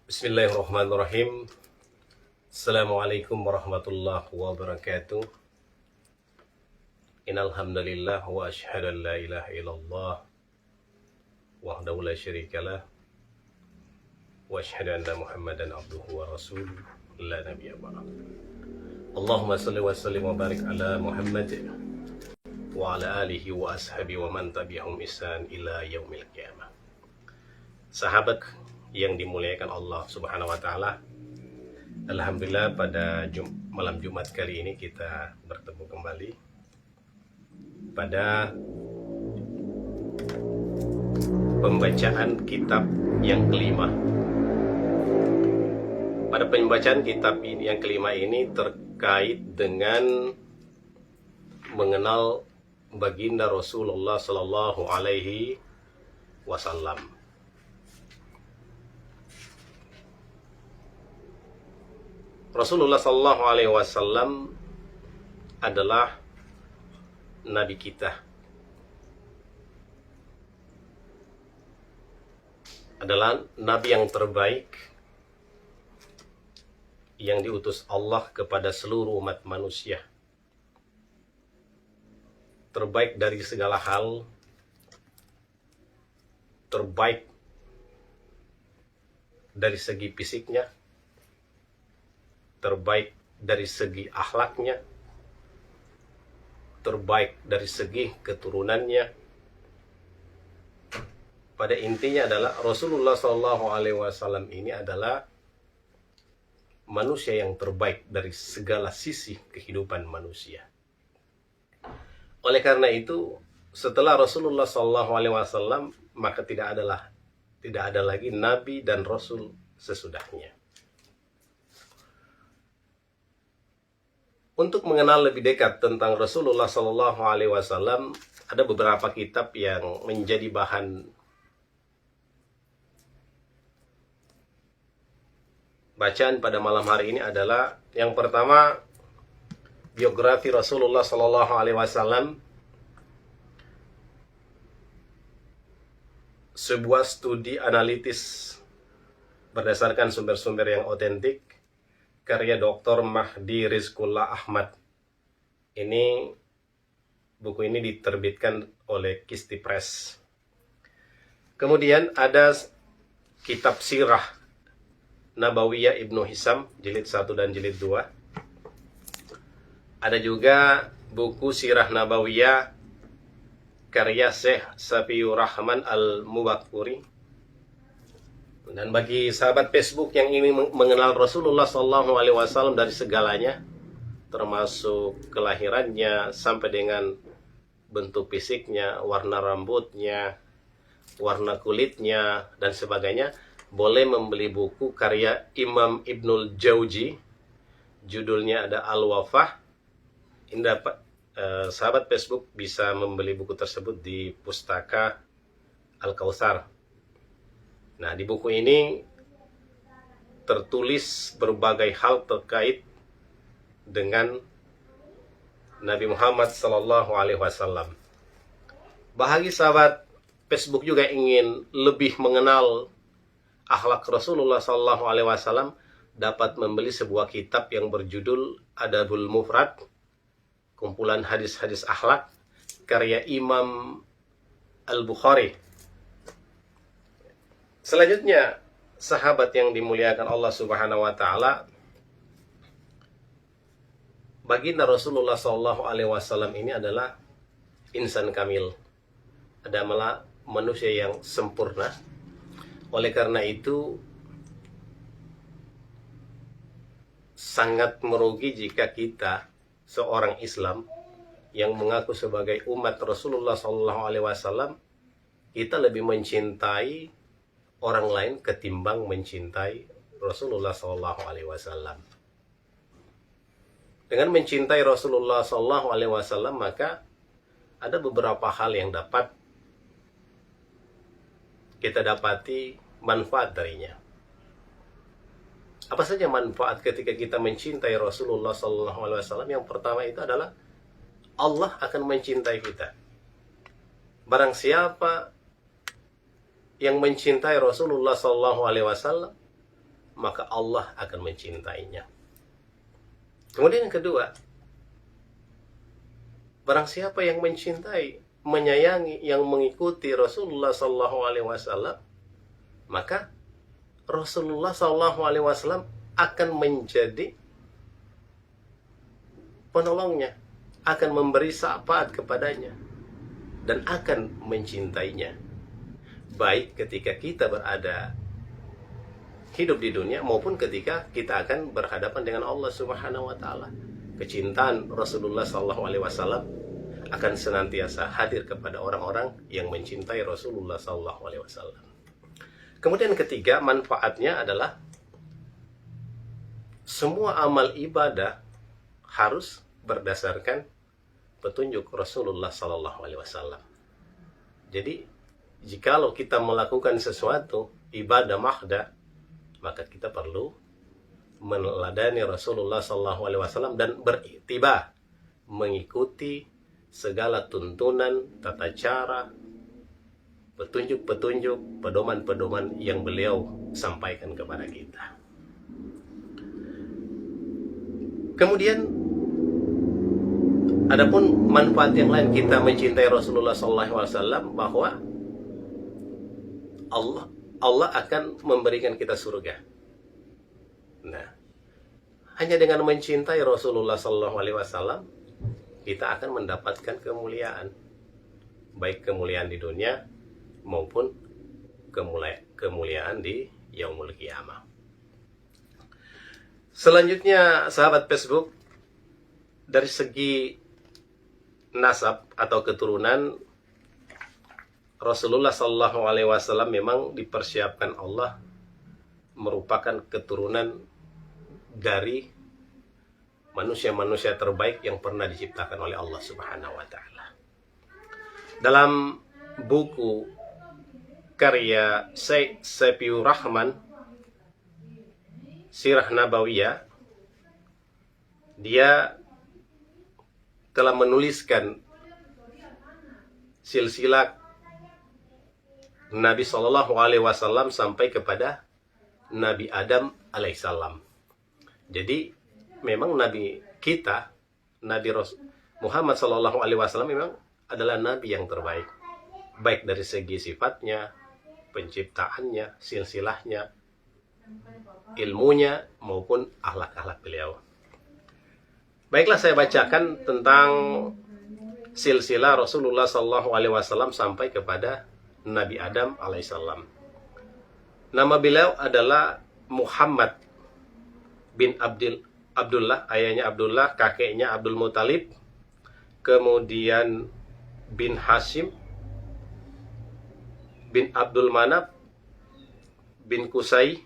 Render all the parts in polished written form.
Bismillahirrahmanirrahim. Assalamualaikum warahmatullahi wabarakatuh. Innal hamdalillah wa asyhadu an la ilaha illallah wahdahu la syarikalah wa asyhadu anna Muhammadan abduhu wa rasuluh la nabiyya ba'da. Allahumma shalli wa sallim wa barik ala Muhammad wa ala alihi wa ashabi wa man tabi'ahum ihsan ila yaumil qiyamah. Sahabat yang dimuliakan Allah Subhanahu wa taala, alhamdulillah pada malam Jumat kali ini kita bertemu kembali pada pembacaan kitab yang kelima. Pada pembacaan kitab ini yang kelima ini terkait dengan mengenal baginda Rasulullah Sallallahu Alaihi Wasallam. Rasulullah Sallallahu Alaihi Wasallam adalah Nabi kita, adalah Nabi yang terbaik yang diutus Allah kepada seluruh umat manusia, terbaik dari segala hal, terbaik dari segi fisiknya, terbaik dari segi akhlaknya, terbaik dari segi keturunannya. Pada intinya adalah Rasulullah SAW ini adalah manusia yang terbaik dari segala sisi kehidupan manusia. Oleh karena itu, setelah Rasulullah SAW maka tidak ada lagi Nabi dan Rasul sesudahnya. Untuk mengenal lebih dekat tentang Rasulullah Sallallahu Alaihi Wasallam, ada beberapa kitab yang menjadi bahan bacaan pada malam hari ini adalah yang pertama, biografi Rasulullah Sallallahu Alaihi Wasallam, sebuah studi analitis berdasarkan sumber-sumber yang otentik, karya Dr. Mahdi Rizqullah Ahmad. Buku ini diterbitkan oleh Kisti Press. Kemudian ada kitab Sirah Nabawiyah Ibnu Hisam, jilid 1 dan jilid 2. Ada juga buku Sirah Nabawiyah karya Syekh Safiur Rahman Al-Mubakuri. Dan bagi sahabat Facebook yang ingin mengenal Rasulullah SAW dari segalanya, termasuk kelahirannya sampai dengan bentuk fisiknya, warna rambutnya, warna kulitnya, dan sebagainya, boleh membeli buku karya Imam Ibnul Jauzi. Judulnya ada Al-Wafah. Ini dapat sahabat Facebook bisa membeli buku tersebut di Pustaka Al-Kautsar. Nah, di buku ini tertulis berbagai hal terkait dengan Nabi Muhammad Sallallahu Alaihi Wasallam. Bagi sahabat Facebook juga ingin lebih mengenal akhlak Rasulullah Sallallahu Alaihi Wasallam, dapat membeli sebuah kitab yang berjudul Adabul Mufrad, kumpulan hadis-hadis akhlak karya Imam Al-Bukhari. Selanjutnya, sahabat yang dimuliakan Allah Subhanahu wa taala, baginda Rasulullah sallallahu alaihi wasallam ini adalah insan kamil, adalah manusia yang sempurna. Oleh karena itu, sangat merugi jika kita seorang Islam yang mengaku sebagai umat Rasulullah sallallahu alaihi wasallam, kita lebih mencintai orang lain ketimbang mencintai Rasulullah Sallallahu Alaihi Wasallam. Dengan mencintai Rasulullah Sallallahu Alaihi Wasallam, maka ada beberapa hal yang dapat kita dapati manfaat darinya. Apa saja manfaat ketika kita mencintai Rasulullah Sallallahu Alaihi Wasallam? Yang pertama itu adalah Allah akan mencintai kita. Barang siapa yang mencintai Rasulullah Sallallahu Alaihi Wasallam, maka Allah akan mencintainya. Kemudian yang kedua, barang siapa yang mencintai, menyayangi, yang mengikuti Rasulullah SAW, maka Rasulullah SAW akan menjadi penolongnya, akan memberi syafaat kepadanya, dan akan mencintainya. Baik ketika kita berada hidup di dunia maupun ketika kita akan berhadapan dengan Allah Subhanahu wa taala. Kecintaan Rasulullah SAW akan senantiasa hadir kepada orang-orang yang mencintai Rasulullah SAW. Kemudian ketiga, manfaatnya adalah semua amal ibadah harus berdasarkan petunjuk Rasulullah SAW. Jadi, jikalau kita melakukan sesuatu ibadah mahdah, maka kita perlu meneladani Rasulullah SAW dan berittiba, mengikuti segala tuntunan, tata cara, petunjuk-petunjuk, pedoman-pedoman yang beliau sampaikan kepada kita. Kemudian, adapun manfaat yang lain kita mencintai Rasulullah SAW, bahwa Allah akan memberikan kita surga. Nah, hanya dengan mencintai Rasulullah SAW, kita akan mendapatkan kemuliaan, baik kemuliaan di dunia maupun kemuliaan di Yaumul Qiyamah. Selanjutnya, sahabat Facebook, dari segi nasab atau keturunan, Rasulullah SAW memang dipersiapkan Allah merupakan keturunan dari manusia-manusia terbaik yang pernah diciptakan oleh Allah Subhanahu wa taala. Dalam buku karya Syekh Safiur Rahman, Sirah Nabawiyah, dia telah menuliskan silsilah Nabi SAW sampai kepada Nabi Adam alaihissalam. Jadi memang Nabi kita, Nabi Muhammad SAW memang adalah Nabi yang terbaik, baik dari segi sifatnya, penciptaannya, silsilahnya, ilmunya, maupun akhlak-akhlak beliau. Baiklah, saya bacakan tentang silsilah Rasulullah SAW sampai kepada Nabi Adam alaihissalam. Nama beliau adalah Muhammad bin Abdullah, ayahnya Abdullah, kakeknya Abdul Muthalib, kemudian bin Hashim, bin Abdul Manaf, bin Qusay,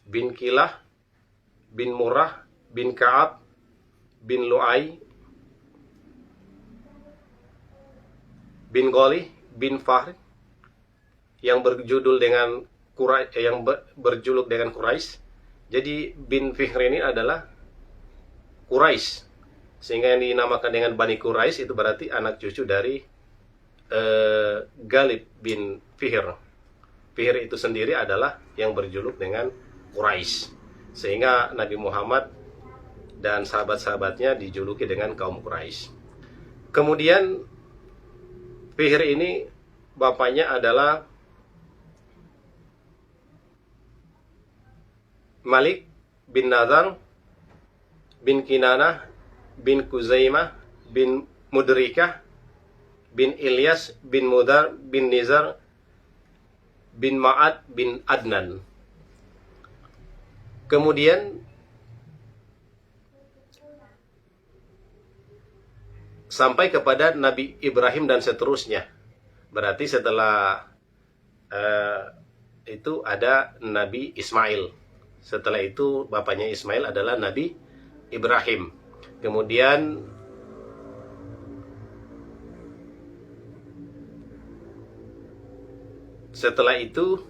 bin Kilah, bin Murrah, bin Ka'ab, bin Lu'ay, bin Ghalih, bin Fahr, yang berjuluk dengan Quraisy. Jadi bin Fihr ini adalah Quraisy, sehingga yang dinamakan dengan Bani Quraisy itu berarti anak cucu dari Ghalib bin Fihr. Fihr itu sendiri adalah yang berjuluk dengan Quraisy, sehingga Nabi Muhammad dan sahabat-sahabatnya dijuluki dengan kaum Quraisy. Kemudian Fihr ini bapaknya adalah Malik bin Nadar bin Kinanah bin Kuzaimah bin Mudrikah bin Ilyas bin Mudar bin Nizar bin Ma'ad bin Adnan. Kemudian sampai kepada Nabi Ibrahim dan seterusnya. Berarti setelah itu ada Nabi Ismail. Setelah itu bapaknya Ismail adalah Nabi Ibrahim. Kemudian setelah itu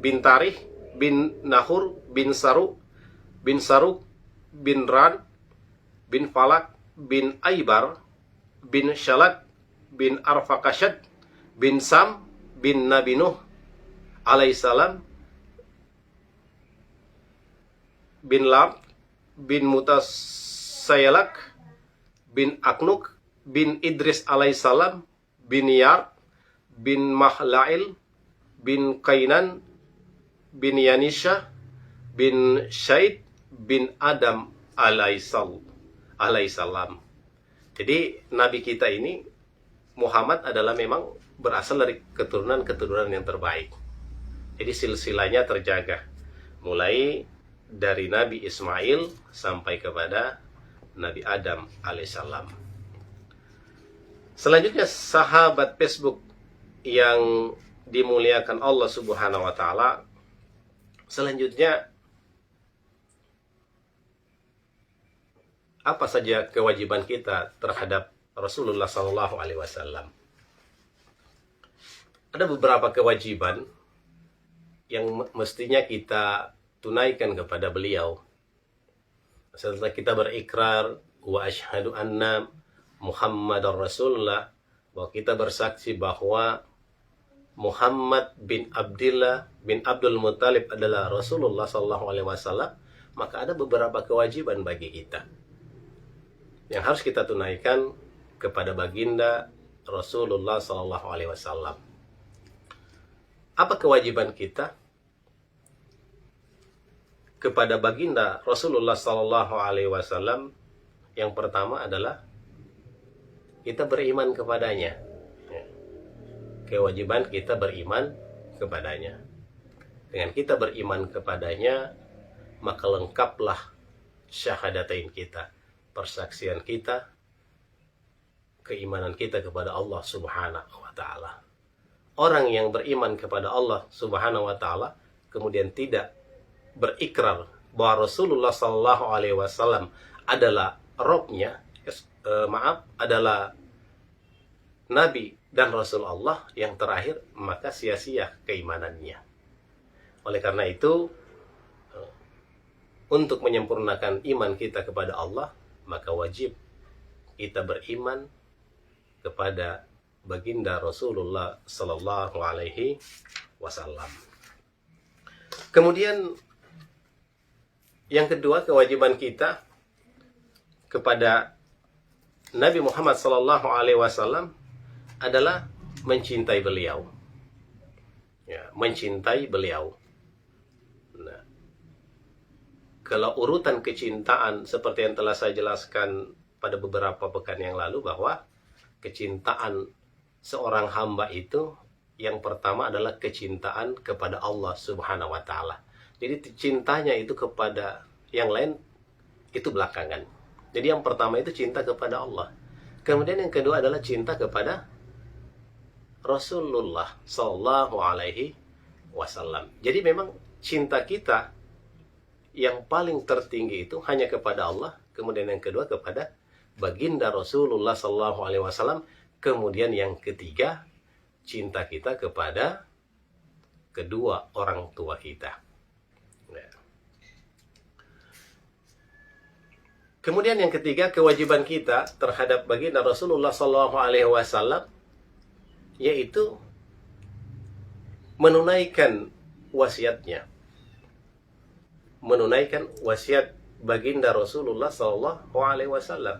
bin Tarih, bin Nahur, bin Saruk, bin Ran, bin Falak, bin Aibar, bin Shalat, bin Arfakashad, bin Sam, bin Nabi Nuh alaihissalam, bin Lab, bin Mutasayalak, bin Aknuk, bin Idris alaihissalam, bin Yar, bin Mahlail, bin Kainan, bin Yanisha, bin Syaid, bin Adam alaihissalam. Jadi Nabi kita ini, Muhammad, adalah memang berasal dari keturunan-keturunan yang terbaik. Jadi silsilahnya terjaga, mulai dari Nabi Ismail sampai kepada Nabi Adam alaihissalam. Selanjutnya, sahabat Facebook yang dimuliakan Allah Subhanahu wa taala, selanjutnya apa saja kewajiban kita terhadap Rasulullah Sallallahu Alaihi Wasallam? Ada beberapa kewajiban yang mestinya kita tunaikan kepada beliau. Setelah kita berikrar wa asyhadu anna Muhammadar Rasulullah, bahwa kita bersaksi bahwa Muhammad bin Abdullah bin Abdul Muttalib adalah Rasulullah Sallallahu Alaihi Wasallam, maka ada beberapa kewajiban bagi kita yang harus kita tunaikan kepada baginda Rasulullah Sallallahu Alaihi Wasallam. Apa kewajiban kita kepada baginda Rasulullah Sallallahu Alaihi Wasallam? Yang pertama adalah kita beriman kepadanya. Kewajiban kita beriman kepadanya. Dengan kita beriman kepadanya, maka lengkaplah syahadatain kita, persaksian kita, keimanan kita kepada Allah Subhanahu wa taala. Orang yang beriman kepada Allah Subhanahu wa taala kemudian tidak berikrar bahwa Rasulullah sallallahu alaihi wasallam adalah Robnya, adalah Nabi dan Rasul Allah yang terakhir, maka sia-sia keimanannya. Oleh karena itu, untuk menyempurnakan iman kita kepada Allah, maka wajib kita beriman kepada baginda Rasulullah sallallahu alaihi wasallam. Kemudian yang kedua, kewajiban kita kepada Nabi Muhammad sallallahu alaihi wasallam adalah mencintai beliau. Ya, mencintai beliau. Nah, kalau urutan kecintaan seperti yang telah saya jelaskan pada beberapa pekan yang lalu, bahwa kecintaan seorang hamba itu yang pertama adalah kecintaan kepada Allah Subhanahu wa taala. Jadi cintanya itu kepada yang lain itu belakangan. Jadi yang pertama itu cinta kepada Allah. Kemudian yang kedua adalah cinta kepada Rasulullah sallallahu alaihi wasallam. Jadi memang cinta kita yang paling tertinggi itu hanya kepada Allah, kemudian yang kedua kepada baginda Rasulullah sallallahu alaihi wasallam, kemudian yang ketiga cinta kita kepada kedua orang tua kita. Ya. Kemudian yang ketiga, kewajiban kita terhadap baginda Rasulullah sallallahu alaihi wasallam yaitu menunaikan wasiatnya. Menunaikan wasiat baginda Rasulullah sallallahu alaihi wasallam.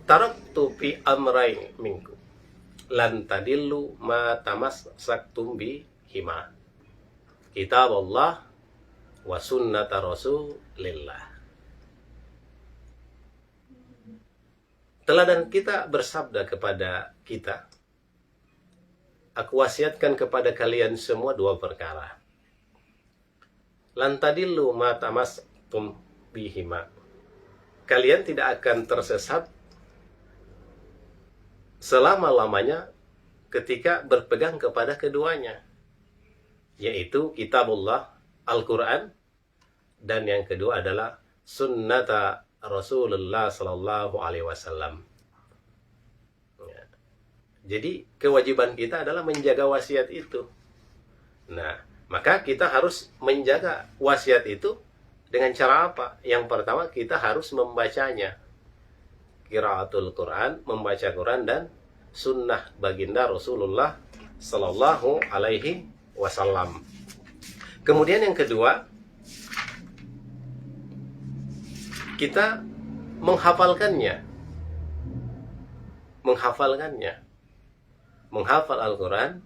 Taraktu fi amrayn minkum lan tadillu ma tamassaktum bihima, kitab Allah wa sunnata Rasulillah. Teladan kita bersabda kepada kita, aku wasiatkan kepada kalian semua dua perkara. Lan tadillu ma tamassaktum bihima, kalian tidak akan tersesat selama-lamanya ketika berpegang kepada keduanya, yaitu kitabullah, Al-Quran, dan yang kedua adalah sunnata Rasulullah sallallahu alaihi wasallam. Ya. Jadi kewajiban kita adalah menjaga wasiat itu. Nah, maka kita harus menjaga wasiat itu dengan cara apa? Yang pertama, kita harus membacanya. Qiraatul Quran, membaca Quran dan sunnah baginda Rasulullah sallallahu alaihi wasallam. Kemudian yang kedua, kita menghafalkannya. Menghafal Al-Quran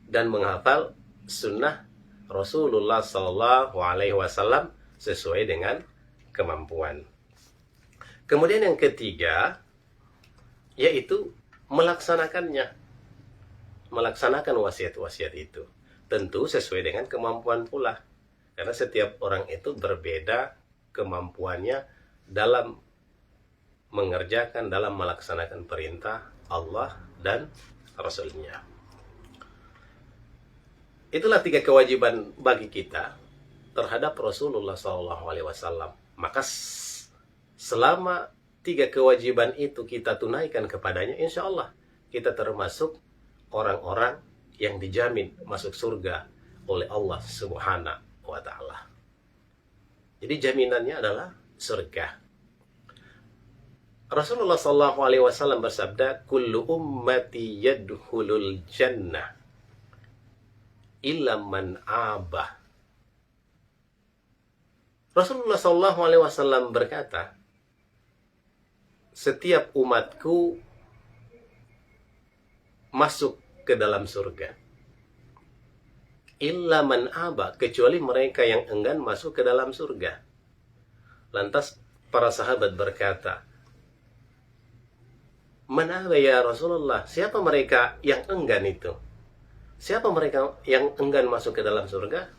dan menghafal sunnah Rasulullah SAW sesuai dengan kemampuan. Kemudian yang ketiga, yaitu melaksanakannya. Melaksanakan wasiat-wasiat itu. Tentu sesuai dengan kemampuan pula. Karena setiap orang itu berbeda kemampuannya dalam mengerjakan, dalam melaksanakan perintah Allah dan Rasulnya. Itulah 3 kewajiban bagi kita terhadap Rasulullah SAW. Maka selama 3 kewajiban itu kita tunaikan kepadanya, insya Allah kita termasuk orang-orang yang dijamin masuk surga oleh Allah Subhanahu wa Ta'ala. Jadi jaminannya adalah surga. Rasulullah SAW bersabda, "Kullu ummati yadkhulul jannah illa man abah." Rasulullah SAW berkata, setiap umatku masuk ke dalam surga. Illa man aba, kecuali mereka yang enggan masuk ke dalam surga. Lantas para sahabat berkata, "Man aba ya Rasulullah?" Siapa mereka yang enggan itu? Siapa mereka yang enggan masuk ke dalam surga?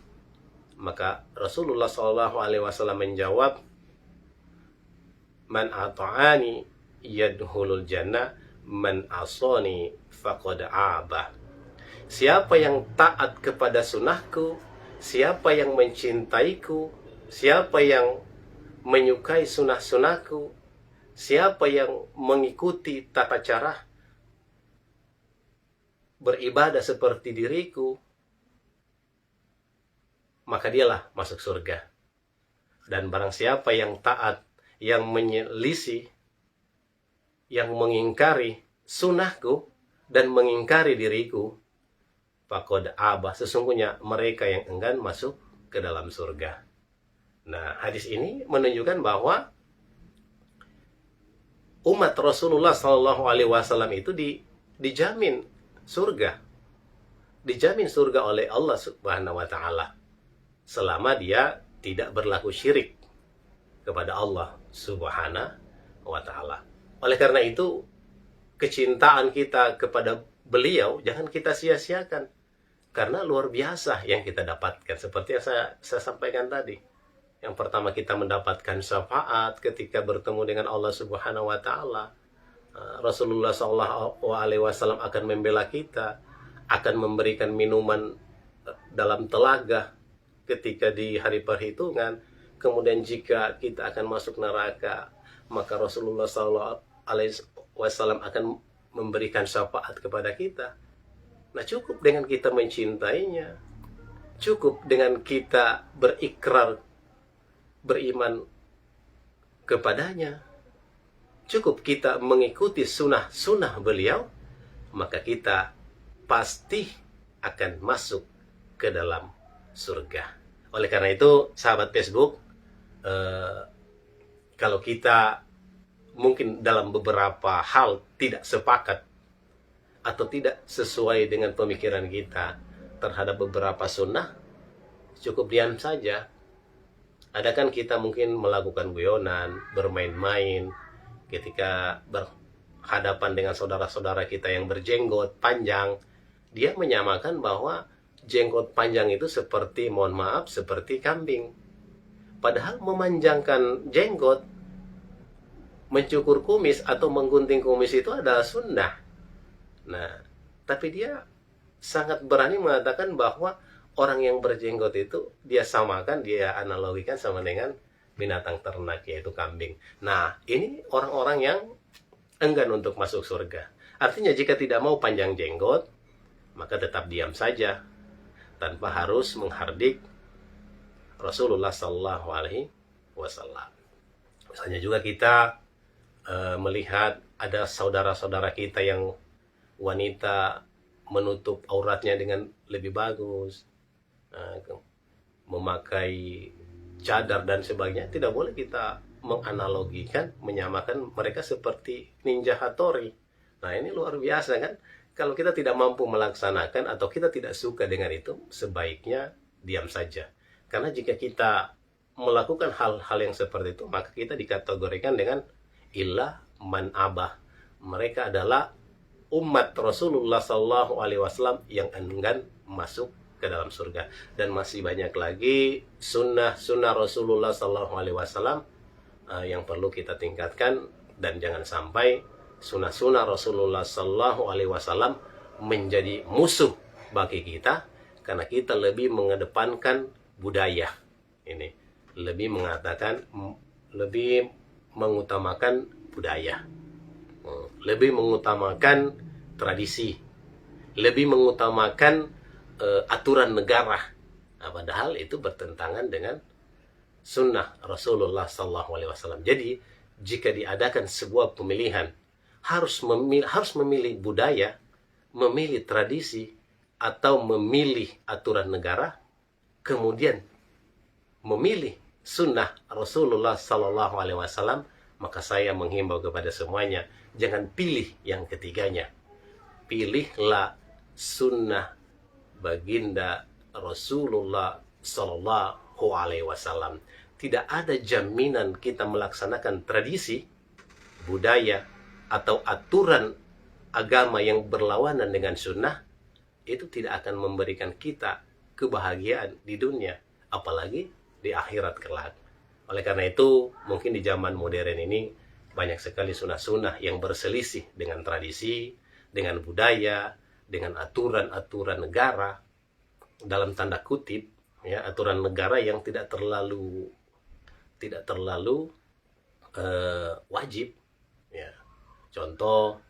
Maka Rasulullah SAW menjawab, "Man ata'ani yadkhulul jannah, man asani faqad aba." Siapa yang taat kepada sunnahku, siapa yang mencintaiku, siapa yang menyukai sunnah-sunnahku, siapa yang mengikuti tata cara beribadah seperti diriku, maka dialah masuk surga. Dan barang siapa yang taat, yang menyelisih, yang mengingkari sunnahku dan mengingkari diriku, faqad aba, sesungguhnya mereka yang enggan masuk ke dalam surga. Nah, hadis ini menunjukkan bahwa umat Rasulullah SAW itu dijamin surga. Dijamin surga oleh Allah Subhanahu wa Ta'ala selama dia tidak berlaku syirik kepada Allah Subhanahu wa Ta'ala. Oleh karena itu, kecintaan kita kepada beliau jangan kita sia-siakan, karena luar biasa yang kita dapatkan. Seperti yang saya sampaikan tadi, yang pertama kita mendapatkan syafaat ketika bertemu dengan Allah Subhanahu wa Ta'ala. Rasulullah SAW akan membela kita, akan memberikan minuman dalam telaga ketika di hari perhitungan. Kemudian jika kita akan masuk neraka, maka Rasulullah SAW akan memberikan syafaat kepada kita. Nah, cukup dengan kita mencintainya, cukup dengan kita berikrar beriman kepadanya, cukup kita mengikuti sunnah beliau, maka kita pasti akan masuk ke dalam surga. Oleh karena itu, sahabat Facebook, kalau kita mungkin dalam beberapa hal tidak sepakat atau tidak sesuai dengan pemikiran kita terhadap beberapa sunnah, cukup diam saja. Ada kan kita mungkin melakukan guyonan, bermain-main ketika berhadapan dengan saudara-saudara kita yang berjenggot panjang. Dia menyamakan bahwa jenggot panjang itu seperti, mohon maaf, seperti kambing. Padahal memanjangkan jenggot, mencukur kumis atau menggunting kumis itu adalah sunnah. Nah, tapi dia sangat berani mengatakan bahwa orang yang berjenggot itu dia samakan, dia analogikan sama dengan binatang ternak, yaitu kambing. Nah, ini orang-orang yang enggan untuk masuk surga. Artinya jika tidak mau panjang jenggot, maka tetap diam saja tanpa harus menghardik Rasulullah SAW. Misalnya juga kita melihat ada saudara-saudara kita yang wanita menutup auratnya dengan lebih bagus, memakai cadar dan sebagainya. Tidak boleh kita menganalogikan, menyamakan mereka seperti Ninja Hattori. Nah, ini luar biasa kan? Kalau kita tidak mampu melaksanakan atau kita tidak suka dengan itu, sebaiknya diam saja. Karena jika kita melakukan hal-hal yang seperti itu, maka kita dikategorikan dengan illa man abah. Mereka adalah umat Rasulullah Sallallahu Alaihi Wasallam yang enggan masuk ke dalam surga. Dan masih banyak lagi sunnah Rasulullah Sallallahu Alaihi Wasallam yang perlu kita tingkatkan, dan jangan sampai sunnah Rasulullah Sallallahu Alaihi Wasallam menjadi musuh bagi kita karena kita lebih mengedepankan budaya. Ini lebih mengutamakan budaya, lebih mengutamakan tradisi, lebih mengutamakan aturan negara. Nah, padahal itu bertentangan dengan sunnah Rasulullah Sallallahu Alaihi Wasallam. Jadi jika diadakan sebuah pemilihan, harus memilih budaya, memilih tradisi, atau memilih aturan negara, kemudian memilih sunnah Rasulullah Sallallahu Alaihi Wasallam, maka saya menghimbau kepada semuanya, jangan pilih yang ketiganya. Pilihlah sunnah baginda Rasulullah Sallallahu Alaihi Wasallam. Tidak ada jaminan kita melaksanakan tradisi, budaya, atau aturan agama yang berlawanan dengan sunnah, itu tidak akan memberikan kita kebahagiaan di dunia, apalagi di akhirat kelak. Oleh karena itu, mungkin di zaman modern ini banyak sekali sunnah-sunnah yang berselisih dengan tradisi, dengan budaya, dengan aturan-aturan negara, dalam tanda kutip, ya, aturan negara yang tidak terlalu wajib, ya. Contoh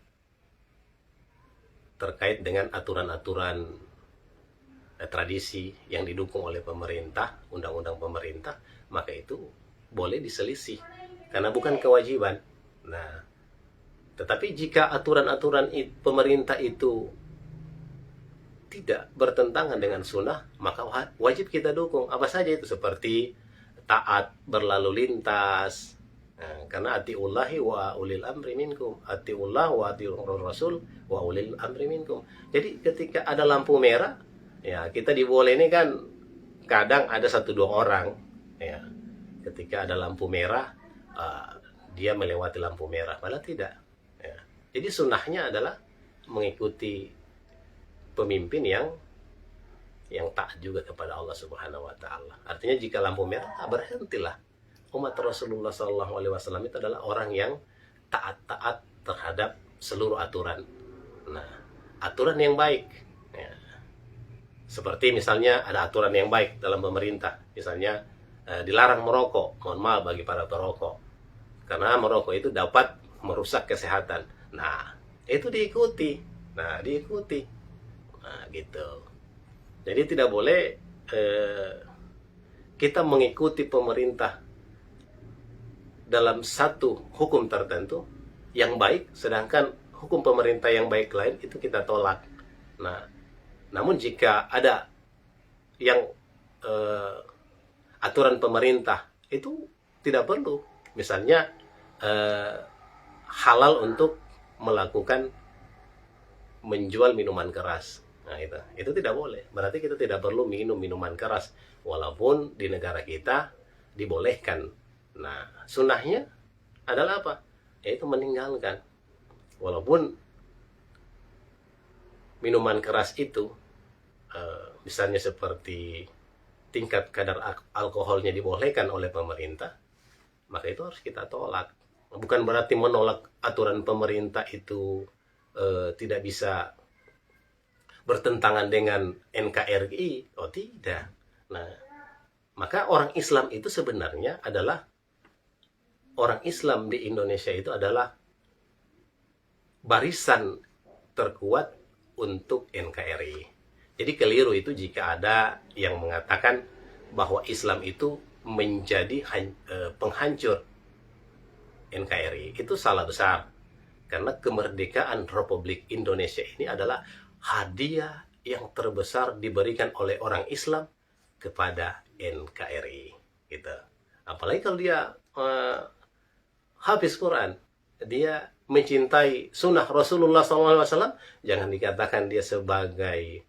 terkait dengan aturan-aturan tradisi yang didukung oleh pemerintah, undang-undang pemerintah, maka itu boleh diselisih karena bukan kewajiban. Nah, tetapi jika aturan-aturan pemerintah itu tidak bertentangan dengan sunnah, maka wajib kita dukung. Apa saja itu, seperti taat berlalu lintas. Nah, karena atiullahi wa ulil amri minkum, atiullah wa atiur rasul wa ulil amri minkum. Jadi ketika ada lampu merah, ya kita diboleh ini kan kadang ada 1-2 orang, ya. Ketika ada lampu merah, dia melewati lampu merah, malah tidak. Ya. Jadi sunnahnya adalah mengikuti pemimpin yang taat juga kepada Allah Subhanahu Wa Taala. Artinya jika lampu merah, berhentilah. Umat Rasulullah Sallallahu Alaihi Wasallam itu adalah orang yang taat terhadap seluruh aturan. Nah, aturan yang baik, ya. Seperti misalnya ada aturan yang baik dalam pemerintah, misalnya dilarang merokok. Mohon maaf bagi para perokok, karena merokok itu dapat merusak kesehatan. Nah, itu diikuti. Nah, gitu. Jadi tidak boleh kita mengikuti pemerintah dalam satu hukum tertentu yang baik, sedangkan hukum pemerintah yang baik lain itu kita tolak. Nah, namun jika ada yang aturan pemerintah itu tidak perlu, misalnya halal untuk melakukan menjual minuman keras, nah itu tidak boleh. Berarti kita tidak perlu minum minuman keras, walaupun di negara kita dibolehkan. Nah, sunnahnya adalah apa? Yaitu meninggalkan. Walaupun minuman keras itu, misalnya seperti tingkat kadar alkoholnya dibolehkan oleh pemerintah, maka itu harus kita tolak. Bukan berarti menolak aturan pemerintah itu tidak bisa bertentangan dengan NKRI. Oh tidak. Nah, maka orang Islam itu sebenarnya adalah, orang Islam di Indonesia itu adalah barisan terkuat untuk NKRI. Jadi keliru itu jika ada yang mengatakan bahwa Islam itu menjadi penghancur NKRI. Itu salah besar. Karena kemerdekaan Republik Indonesia ini adalah hadiah yang terbesar diberikan oleh orang Islam kepada NKRI gitu. Apalagi kalau dia hafiz Quran, dia mencintai sunnah Rasulullah SAW, jangan dikatakan dia sebagai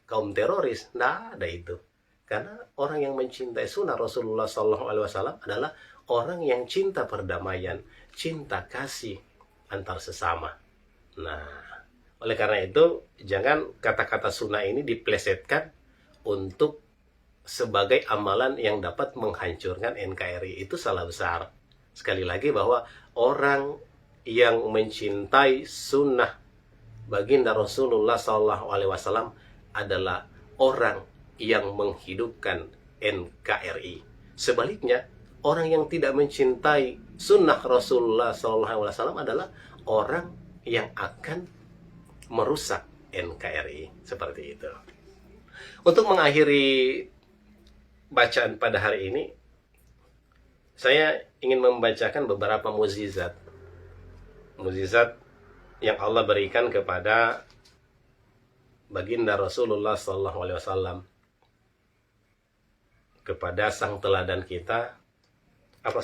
kaum teroris. Nah, ada itu. Karena orang yang mencintai sunnah Rasulullah SAW adalah orang yang cinta perdamaian, cinta kasih antar sesama. Nah, oleh karena itu, jangan kata-kata sunnah ini diplesetkan untuk sebagai amalan yang dapat menghancurkan NKRI. Itu salah besar. Sekali lagi bahwa orang yang mencintai sunnah baginda Rasulullah SAW adalah orang yang menghidupkan NKRI. Sebaliknya, orang yang tidak mencintai sunnah Rasulullah SAW adalah orang yang akan merusak NKRI. Seperti itu. Untuk mengakhiri bacaan pada hari ini, saya ingin membacakan beberapa mukjizat yang Allah berikan kepada baginda Rasulullah SAW, kepada sang teladan kita. Apa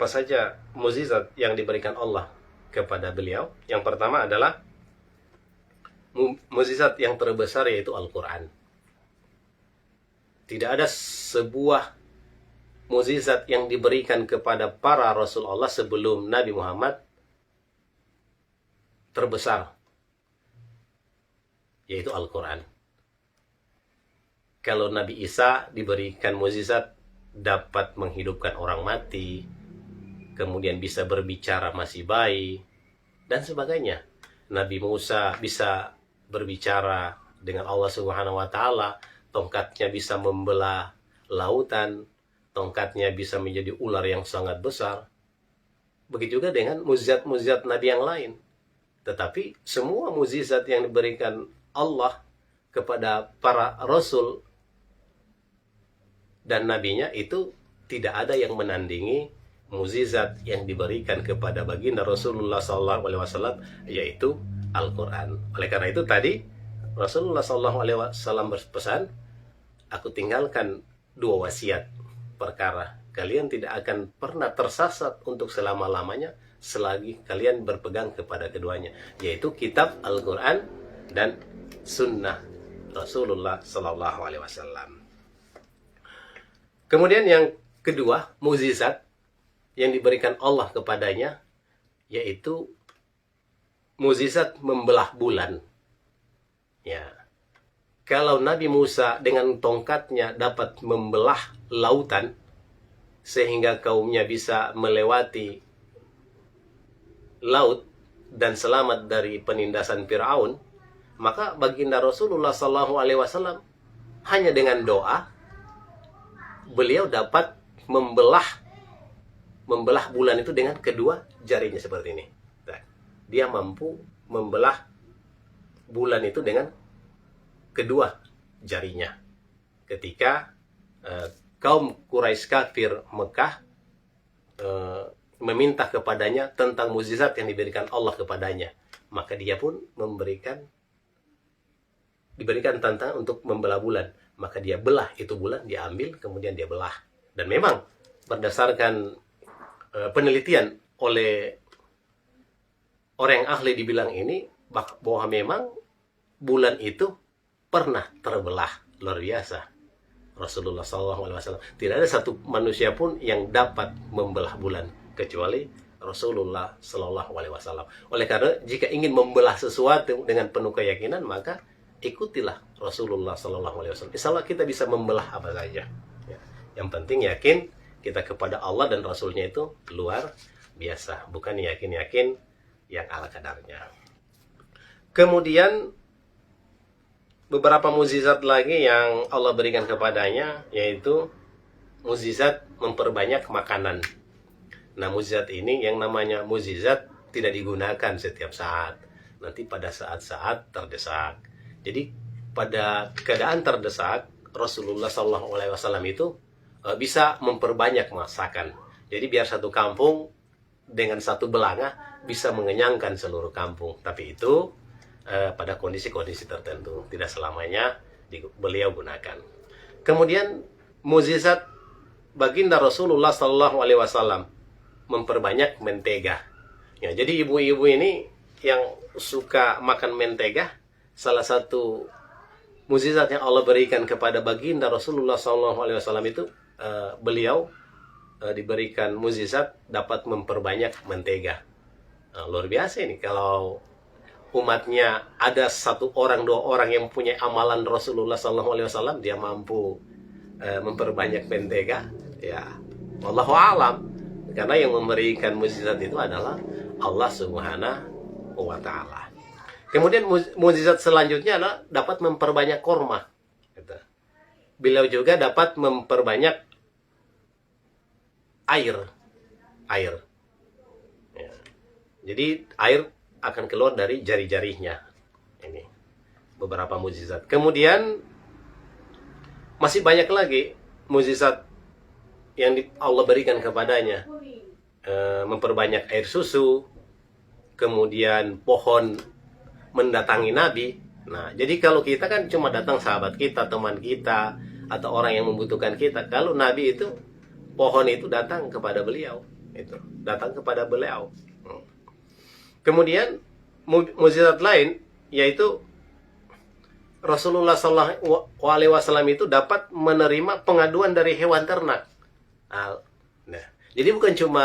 saja mukjizat yang diberikan Allah kepada beliau? Yang pertama adalah mukjizat yang terbesar, yaitu Al-Quran. Tidak ada sebuah mukjizat yang diberikan kepada para Rasul Allah sebelum Nabi Muhammad terbesar, yaitu Al-Quran. Kalau Nabi Isa diberikan mukjizat dapat menghidupkan orang mati, kemudian bisa berbicara masih bayi, dan sebagainya. Nabi Musa bisa berbicara dengan Allah Subhanahu wa Ta'ala, tongkatnya bisa membelah lautan, tongkatnya bisa menjadi ular yang sangat besar. Begitu juga dengan mukjizat-mukjizat Nabi yang lain. Tetapi semua mukjizat yang diberikan Allah kepada para Rasul dan Nabinya itu tidak ada yang menandingi mukjizat yang diberikan kepada baginda Rasulullah SAW, yaitu Al-Quran. Oleh karena itu tadi Rasulullah SAW berpesan, aku tinggalkan 2 wasiat perkara, kalian tidak akan pernah tersesat untuk selama-lamanya selagi kalian berpegang kepada keduanya, yaitu kitab Al-Quran dan sunnah Rasulullah SAW. Kemudian yang kedua, mukjizat yang diberikan Allah kepadanya, yaitu mukjizat membelah bulan. Ya, kalau Nabi Musa dengan tongkatnya dapat membelah lautan sehingga kaumnya bisa melewati laut dan selamat dari penindasan Firaun, maka baginda Rasulullah SAW hanya dengan doa beliau dapat membelah bulan itu dengan kedua jarinya seperti ini. Nah, dia mampu membelah bulan itu dengan kedua jarinya. Ketika kaum Quraisy kafir Mekah meminta kepadanya tentang mukjizat yang diberikan Allah kepadanya, maka dia pun diberikan tantangan untuk membelah bulan. Maka dia belah itu bulan, dia ambil, kemudian dia belah. Dan memang berdasarkan penelitian oleh orang yang ahli di bidang ini, bahwa memang bulan itu pernah terbelah. Luar biasa. Rasulullah SAW, tidak ada satu manusia pun yang dapat membelah bulan kecuali Rasulullah SAW. Oleh karena jika ingin membelah sesuatu dengan penuh keyakinan, maka ikutilah Rasulullah SAW. Insya Allah kita bisa membelah apa saja. Ya. Yang penting yakin kita kepada Allah dan Rasulnya itu luar biasa, bukan yakin-yakin yang ala kadarnya. Kemudian beberapa mukjizat lagi yang Allah berikan kepadanya, yaitu mukjizat memperbanyak makanan. Nah, mukjizat ini yang namanya mukjizat tidak digunakan setiap saat. Nanti pada saat-saat terdesak. Jadi pada keadaan terdesak, Rasulullah SAW itu bisa memperbanyak masakan. Jadi biar satu kampung dengan satu belanga bisa mengenyangkan seluruh kampung. Tapi itu pada kondisi-kondisi tertentu, tidak selamanya beliau gunakan. Kemudian mukjizat baginda Rasulullah Shallallahu Alaihi Wasallam memperbanyak mentega. Ya, jadi ibu-ibu ini yang suka makan mentega, salah satu mukjizat yang Allah berikan kepada baginda Rasulullah Shallallahu Alaihi Wasallam itu beliau diberikan mukjizat dapat memperbanyak mentega. Luar biasa ini kalau umatnya ada satu orang dua orang yang punya amalan Rasulullah SAW, dia mampu memperbanyak mentega. Ya, wallahu alam. Karena yang memberikan mukjizat itu adalah Allah Subhanahu wa Ta'ala. Kemudian mukjizat selanjutnya adalah dapat memperbanyak korma. Beliau juga dapat memperbanyak air. Ya. Jadi air akan keluar dari jari-jarinya. Ini beberapa mukjizat. Kemudian masih banyak lagi mukjizat yang Allah berikan kepadanya. Memperbanyak air susu, kemudian pohon mendatangi Nabi. Nah, jadi kalau kita kan cuma datang sahabat kita, teman kita, atau orang yang membutuhkan kita. Kalau Nabi itu, pohon itu datang kepada beliau. Datang kepada beliau. Kemudian mukjizat lain yaitu Rasulullah SAW itu dapat menerima pengaduan dari hewan ternak. Nah, jadi bukan cuma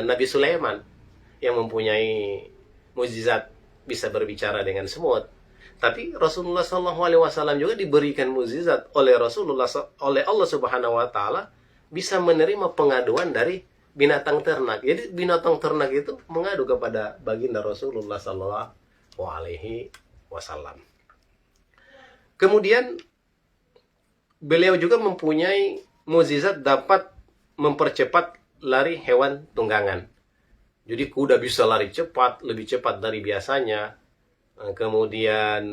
Nabi Sulaiman yang mempunyai mukjizat bisa berbicara dengan semut, tapi Rasulullah SAW juga diberikan mukjizat oleh Allah Subhanahu Wa Taala bisa menerima pengaduan dari binatang ternak. Jadi binatang ternak itu mengadu kepada baginda Rasulullah Sallallahu Alaihi Wasallam. Kemudian beliau juga mempunyai mukjizat dapat mempercepat lari hewan tunggangan. Jadi kuda bisa lari cepat, lebih cepat dari biasanya. Kemudian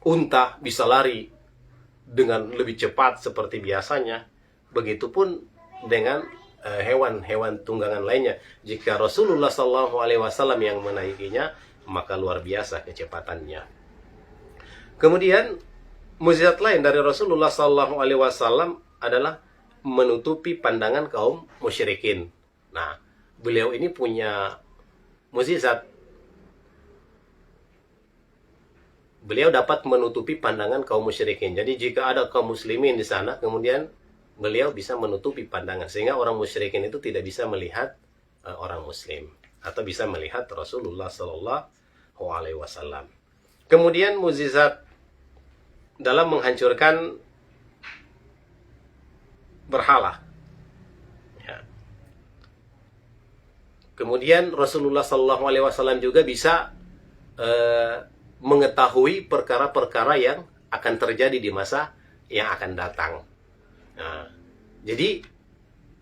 unta bisa lari dengan lebih cepat seperti biasanya. Begitupun dengan hewan-hewan tunggangan lainnya. Jika Rasulullah SAW yang menaikinya, maka luar biasa kecepatannya. Kemudian mukjizat lain dari Rasulullah SAW adalah menutupi pandangan kaum musyrikin. Nah, beliau ini punya mukjizat. Beliau dapat menutupi pandangan kaum musyrikin. Jadi jika ada kaum muslimin di sana, kemudian beliau bisa menutupi pandangan sehingga orang musyrikin itu tidak bisa melihat orang muslim atau bisa melihat Rasulullah Sallallahu Alaihi Wasallam. Kemudian mukjizat dalam menghancurkan berhala. Ya. Kemudian Rasulullah Sallallahu Alaihi Wasallam juga bisa mengetahui perkara-perkara yang akan terjadi di masa yang akan datang. Nah, jadi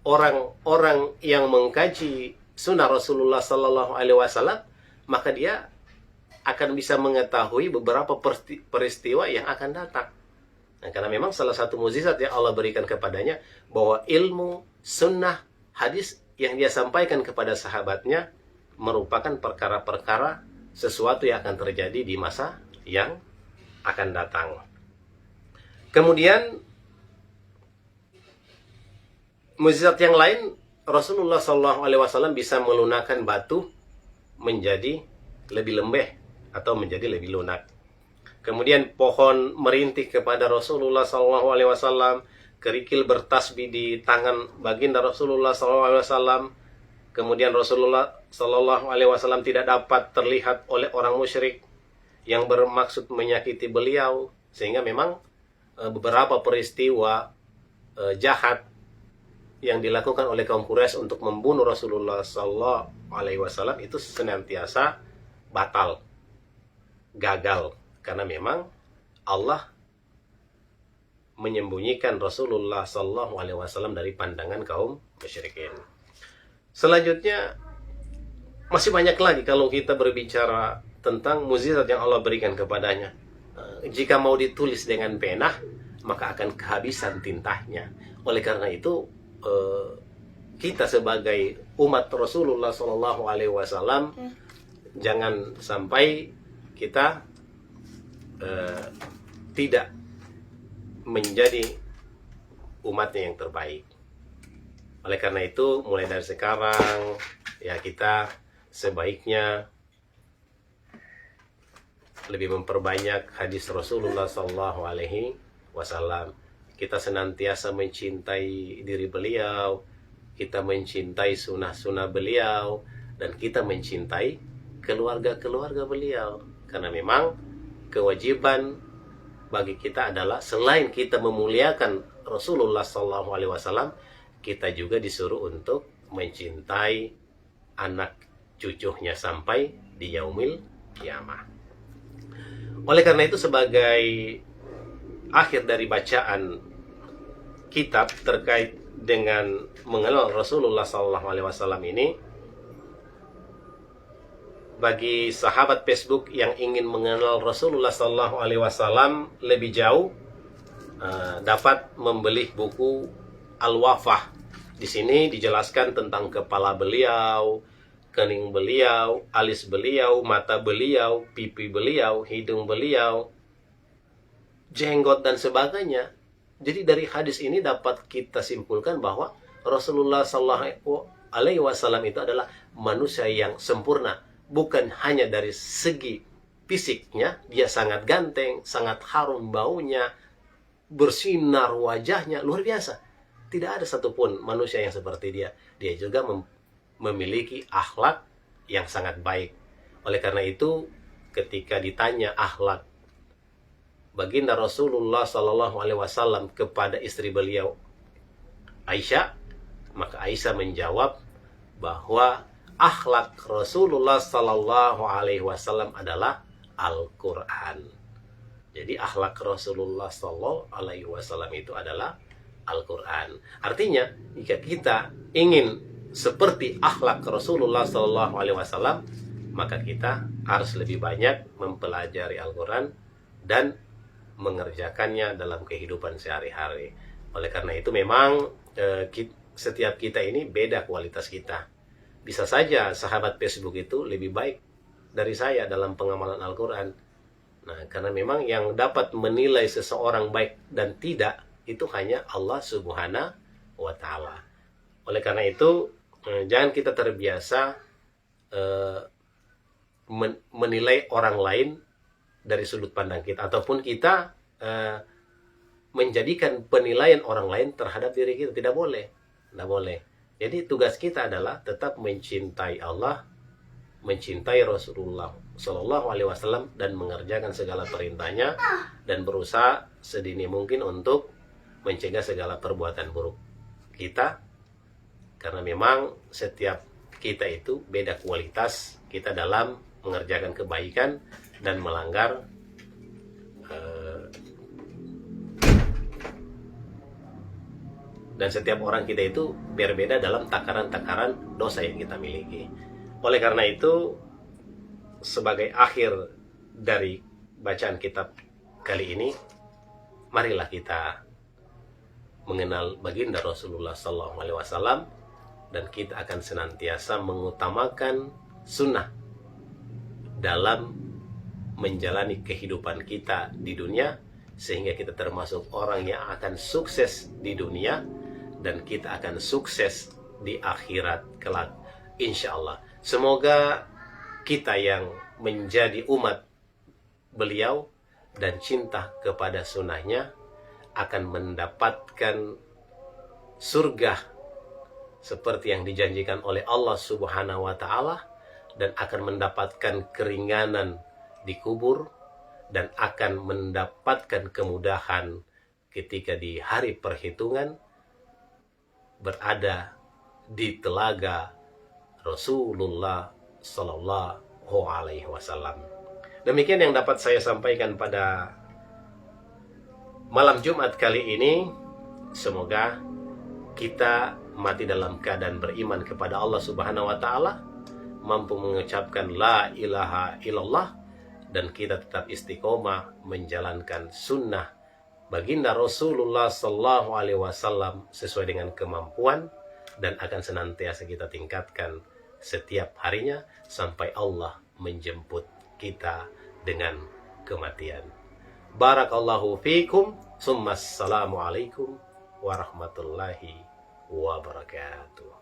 orang-orang yang mengkaji sunnah Rasulullah Sallallahu Alaihi Wasallam, maka dia akan bisa mengetahui beberapa peristiwa yang akan datang. Nah, karena memang salah satu mukjizat yang Allah berikan kepadanya bahwa ilmu sunnah hadis yang dia sampaikan kepada sahabatnya merupakan perkara-perkara sesuatu yang akan terjadi di masa yang akan datang. Kemudian mukjizat yang lain, Rasulullah SAW bisa melunakkan batu menjadi lebih lembeh atau menjadi lebih lunak. Kemudian pohon merintih kepada Rasulullah SAW, kerikil bertasbih di tangan baginda Rasulullah SAW. Kemudian Rasulullah SAW tidak dapat terlihat oleh orang musyrik yang bermaksud menyakiti beliau, sehingga memang beberapa peristiwa jahat yang dilakukan oleh kaum Quraisy untuk membunuh Rasulullah SAW itu senantiasa batal, gagal, karena memang Allah menyembunyikan Rasulullah SAW dari pandangan kaum musyrikin. Selanjutnya masih banyak lagi kalau kita berbicara tentang mukjizat yang Allah berikan kepadanya. Jika mau ditulis dengan pena, maka akan kehabisan tintanya. Oleh karena itu kita sebagai umat Rasulullah Shallallahu Alaihi Wasallam jangan sampai kita tidak menjadi umatnya yang terbaik. Oleh karena itu, mulai dari sekarang ya kita sebaiknya lebih memperbanyak hadis Rasulullah Shallallahu Alaihi Wasallam. Kita senantiasa mencintai diri beliau, kita mencintai sunnah-sunnah beliau, dan kita mencintai keluarga-keluarga beliau. Karena memang kewajiban bagi kita adalah selain kita memuliakan Rasulullah Shallallahu Alaihi Wasallam, kita juga disuruh untuk mencintai anak cucunya sampai di yaumil kiamah. Oleh karena itu, sebagai akhir dari bacaan kitab terkait dengan mengenal Rasulullah SAW ini, bagi sahabat Facebook yang ingin mengenal Rasulullah SAW lebih jauh, dapat membeli buku Al-Wafah. Di sini dijelaskan tentang kepala beliau, kening beliau, alis beliau, mata beliau, pipi beliau, hidung beliau, jenggot dan sebagainya. Jadi dari hadis ini dapat kita simpulkan bahwa Rasulullah Sallallahu Alaihi Wasallam itu adalah manusia yang sempurna, bukan hanya dari segi fisiknya, dia sangat ganteng, sangat harum baunya, bersinar wajahnya, luar biasa. Tidak ada satupun manusia yang seperti dia. Dia juga memiliki akhlak yang sangat baik. Oleh karena itu, ketika ditanya akhlak baginda Rasulullah Sallallahu Alaihi Wasallam kepada istri beliau Aisyah, maka Aisyah menjawab bahwa akhlak Rasulullah Sallallahu Alaihi Wasallam adalah Al-Quran. Jadi akhlak Rasulullah Sallallahu Alaihi Wasallam itu adalah Al-Quran. Artinya, jika kita ingin seperti akhlak Rasulullah Sallallahu Alaihi Wasallam, maka kita harus lebih banyak mempelajari Al-Quran dan mengerjakannya dalam kehidupan sehari-hari. Oleh karena itu memang setiap kita ini beda kualitas kita. Bisa saja sahabat Facebook itu lebih baik dari saya dalam pengamalan Al-Quran. Nah, karena memang yang dapat menilai seseorang baik dan tidak itu hanya Allah Subhanahu wa Ta'ala. Oleh karena itu, jangan kita terbiasa menilai orang lain dari sudut pandang kita, ataupun kita menjadikan penilaian orang lain terhadap diri kita. Tidak boleh, tidak boleh. Jadi tugas kita adalah tetap mencintai Allah, mencintai Rasulullah Sallallahu Alaihi Wasallam, dan mengerjakan segala perintahnya, dan berusaha sedini mungkin untuk mencegah segala perbuatan buruk kita. Karena memang setiap kita itu beda kualitas kita dalam mengerjakan kebaikan dan melanggar dan setiap orang kita itu berbeda dalam takaran-takaran dosa yang kita miliki. Oleh karena itu, sebagai akhir dari bacaan kitab kali ini, marilah kita mengenal baginda Rasulullah Sallallahu Alaihi Wasallam, dan kita akan senantiasa mengutamakan sunnah dalam menjalani kehidupan kita di dunia, sehingga kita termasuk orang yang akan sukses di dunia, dan kita akan sukses di akhirat kelak, insya Allah. Semoga kita yang menjadi umat beliau dan cinta kepada sunnahnya akan mendapatkan surga seperti yang dijanjikan oleh Allah Subhanahu wa Ta'ala, dan akan mendapatkan keringanan di kubur, dan akan mendapatkan kemudahan ketika di hari perhitungan berada di telaga Rasulullah Sallallahu Alaihi Wasallam. Demikian yang dapat saya sampaikan pada malam Jumat kali ini. Semoga kita mati dalam keadaan beriman kepada Allah Subhanahu wa Ta'ala, mampu mengucapkan la ilaha illallah, dan kita tetap istiqomah menjalankan sunnah baginda Rasulullah Sallallahu Alaihi Wasallam sesuai dengan kemampuan, dan akan senantiasa kita tingkatkan setiap harinya sampai Allah menjemput kita dengan kematian. Barakallahu fiikum, summa assalamu alaikum warahmatullahi wabarakatuh.